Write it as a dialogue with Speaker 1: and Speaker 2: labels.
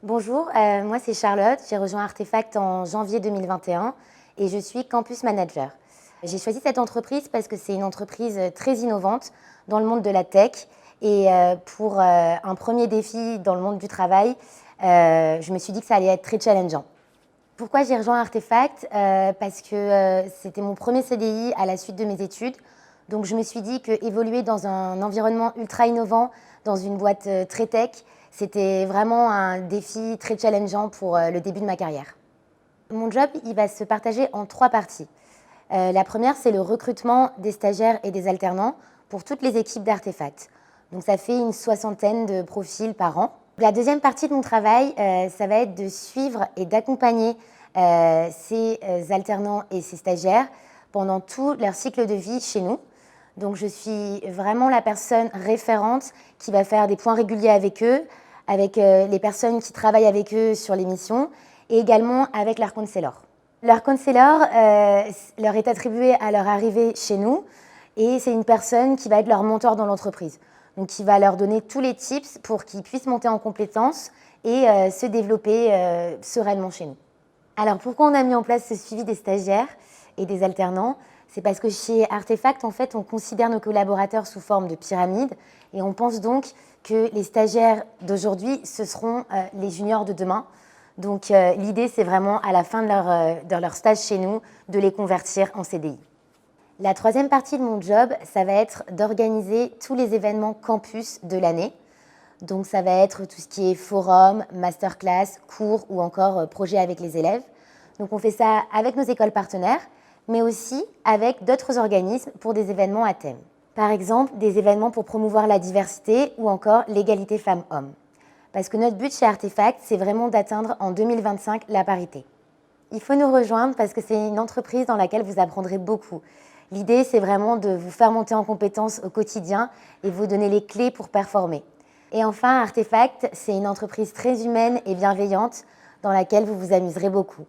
Speaker 1: Bonjour, moi c'est Charlotte, j'ai rejoint Artefact en janvier 2021 et je suis Campus Manager. J'ai choisi cette entreprise parce que c'est une entreprise très innovante dans le monde de la tech et pour un premier défi dans le monde du travail, je me suis dit que ça allait être très challengeant. Pourquoi j'ai rejoint Artefact? Parce que c'était mon premier CDI à la suite de mes études. Donc je me suis dit qu'évoluer dans un environnement ultra innovant, dans une boîte très tech, c'était vraiment un défi très challengeant pour le début de ma carrière. Mon job, il va se partager en 3 parties. La première, c'est le recrutement des stagiaires et des alternants pour toutes les équipes d'Artefact. Donc ça fait une 60aine de profils par an. La deuxième partie de mon travail, ça va être de suivre et d'accompagner ces alternants et ces stagiaires pendant tout leur cycle de vie chez nous. Donc je suis vraiment la personne référente qui va faire des points réguliers avec eux, avec les personnes qui travaillent avec eux sur les missions et également avec leur counselor. Leur counselor leur est attribué à leur arrivée chez nous et c'est une personne qui va être leur mentor dans l'entreprise. Donc qui va leur donner tous les tips pour qu'ils puissent monter en compétences et se développer sereinement chez nous. Alors pourquoi on a mis en place ce suivi des stagiaires et des alternants? C'est parce que chez Artefact, en fait, on considère nos collaborateurs sous forme de pyramide et on pense donc que les stagiaires d'aujourd'hui, ce seront les juniors de demain. Donc l'idée, c'est vraiment à la fin de leur stage chez nous, de les convertir en CDI. La troisième partie de mon job, ça va être d'organiser tous les événements campus de l'année. Donc ça va être tout ce qui est forum, masterclass, cours ou encore projet avec les élèves. Donc on fait ça avec nos écoles partenaires, mais aussi avec d'autres organismes pour des événements à thème. Par exemple, des événements pour promouvoir la diversité ou encore l'égalité femmes-hommes. Parce que notre but chez Artefact, c'est vraiment d'atteindre en 2025 la parité. Il faut nous rejoindre parce que c'est une entreprise dans laquelle vous apprendrez beaucoup. L'idée, c'est vraiment de vous faire monter en compétences au quotidien et vous donner les clés pour performer. Et enfin, Artefact, c'est une entreprise très humaine et bienveillante dans laquelle vous vous amuserez beaucoup.